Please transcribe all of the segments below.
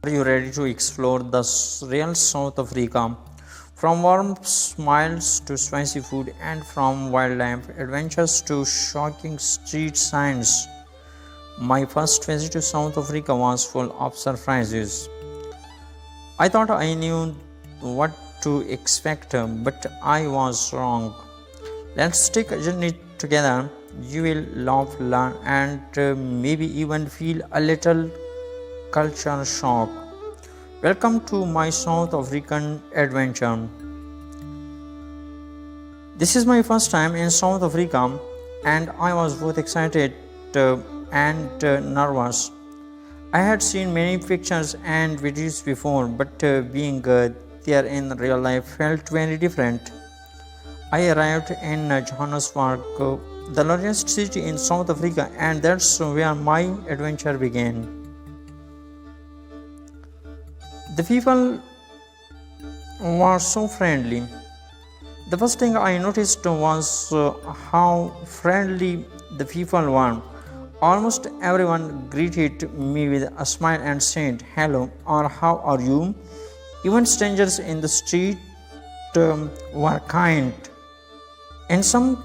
Are you ready to explore the real South Africa? From warm smiles to spicy food, and from wildlife adventures to shocking street signs. My first visit to South Africa was full of surprises. I thought I knew what to expect, but I was wrong. Let's take a journey together. You will laugh, learn, and maybe even feel a little culture shock. Welcome to my South African adventure. This is my first time in South Africa, and I was both excited and nervous. I had seen many pictures and videos before, but being there in real life felt very different. I arrived in Johannesburg, the largest city in South Africa, and that's where my adventure began. The people were so friendly. The first thing I noticed was how friendly the people were. Almost everyone greeted me with a smile and said hello or how are you. Even strangers in the street were kind. In some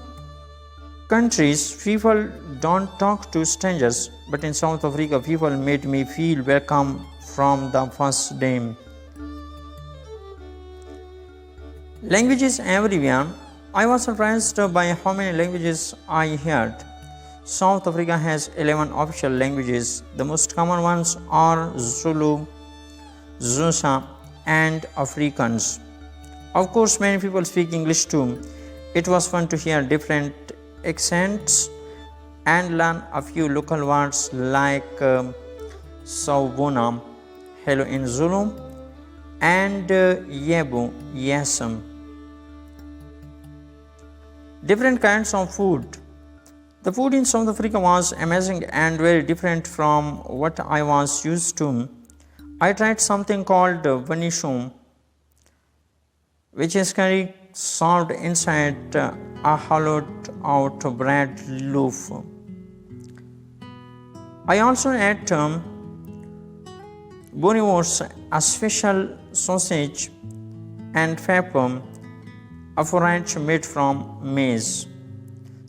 countries, people don't talk to strangers, but in South Africa, people made me feel welcome from the first day. Languages everywhere. I was surprised by how many languages I heard. South Africa has 11 official languages. The most common ones are Zulu, Xhosa, and Afrikaans. Of course, many people speak English too. It was fun to hear different accents and learn a few local words like Sawubona, hello in Zulu, and Yebo, yesam. Different kinds of food. The food in South Africa was amazing and very different from what I was used to. I tried something called vanishum, which is curry served inside a hollowed out bread loaf. I also ate boerewors, a special sausage, and pepper, a forage made from maize.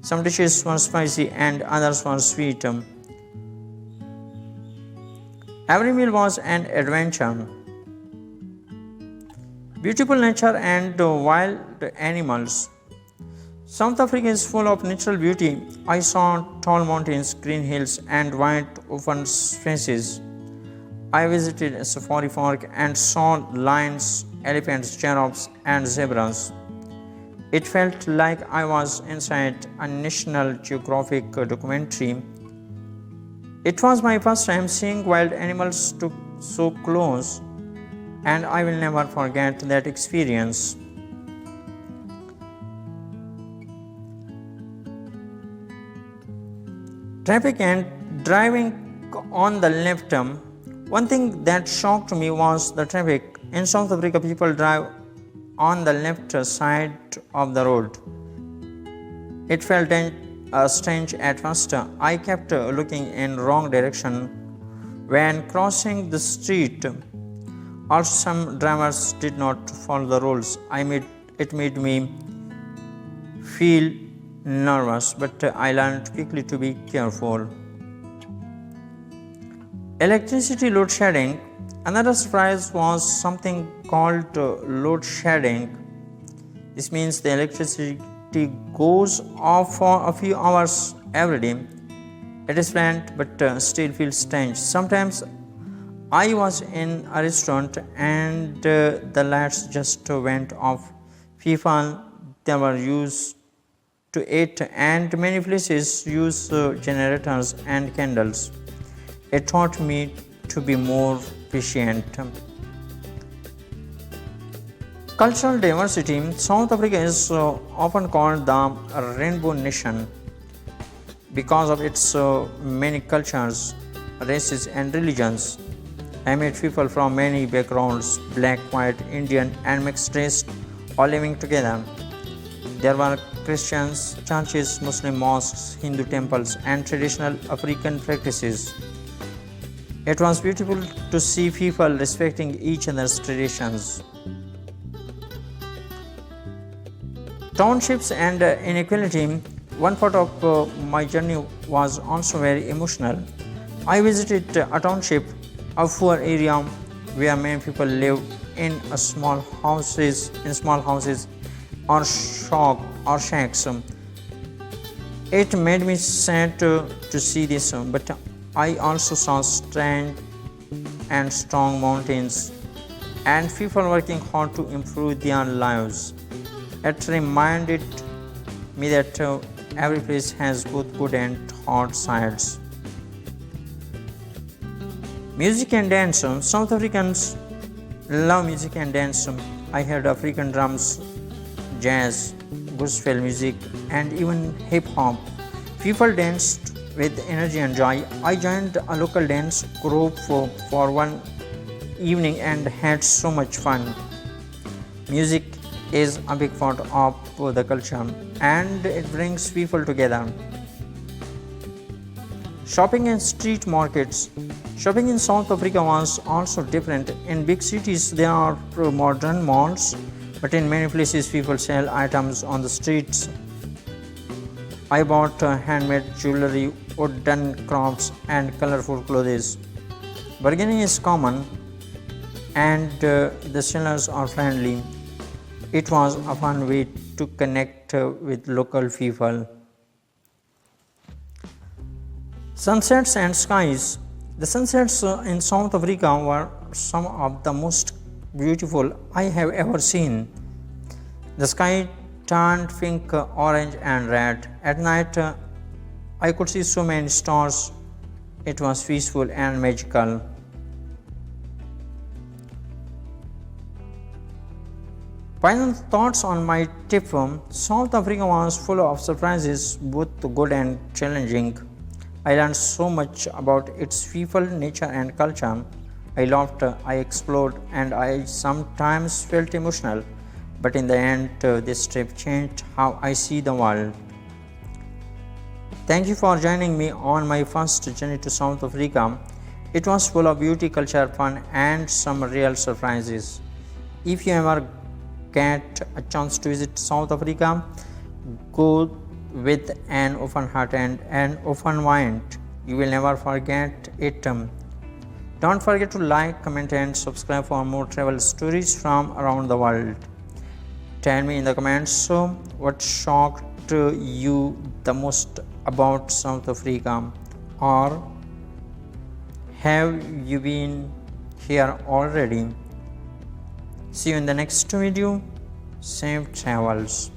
Some dishes were spicy and others were sweet. Every meal was an adventure. Beautiful nature and wild animals. South Africa is full of natural beauty. I saw tall mountains, green hills, and wide open spaces. I visited a safari park and saw lions, elephants, giraffes, and zebras. It felt like I was inside a National Geographic documentary. It was my first time seeing wild animals so close, and I will never forget that experience. Traffic and driving on the left. One thing that shocked me was the traffic. In South Africa, people drive on the left side of the road. It felt strange at first. I kept looking in wrong direction when crossing the street. Also, some drivers did not follow the rules. It made me feel nervous, but I learned quickly to be careful. Electricity load shedding. Another surprise was something called load shedding. This means the electricity goes off for a few hours every day. It is planned but still feels strange. Sometimes I was in a restaurant and the lights just went off. People they were used to it, and many places use generators and candles. It taught me to be more patient. Cultural diversity. South Africa is often called the Rainbow Nation because of its many cultures, races, and religions. I met people from many backgrounds, black, white, Indian, and mixed race, all living together. There were Christians, churches, Muslim mosques, Hindu temples, and traditional African practices. It was beautiful to see people respecting each other's traditions. Townships and inequality. One part of my journey was also very emotional. I visited a township, a poor area where many people live in small houses or shacks. It made me sad to see this, but I also saw strength and strong mountains and people working hard to improve their lives. It reminded me that every place has both good and hard sides. Music and dance. South Africans love music and dance. I heard African drums, jazz, gospel music, and even hip hop. People danced with energy and joy. I joined a local dance group for one evening and had so much fun. Music is a big part of the culture and it brings people together. Shopping and street markets. Shopping in South Africa was also different. In big cities, there are modern malls, but in many places, people sell items on the streets. I bought handmade jewelry, wooden crafts, and colorful clothes. Bargaining is common, and the sellers are friendly. It was a fun way to connect with local people. Sunsets and skies. The sunsets in South Africa were some of the most beautiful I have ever seen. The sky turned pink, orange, and red. At night, I could see so many stars. It was peaceful and magical. Final thoughts on my trip. South Africa was full of surprises, both good and challenging. I learned so much about its people, nature, and culture. I laughed, I explored, and I sometimes felt emotional. But in the end, this trip changed how I see the world. Thank you for joining me on my first journey to South Africa. It was full of beauty, culture, fun, and some real surprises. If you ever get a chance to visit South Africa, go with an open heart and an open mind. You will never forget it. Don't forget to like, comment, and subscribe for more travel stories from around the world. Tell me in the comments what shocked you the most about South Africa, or have you been here already? See you in the next video. Safe travels.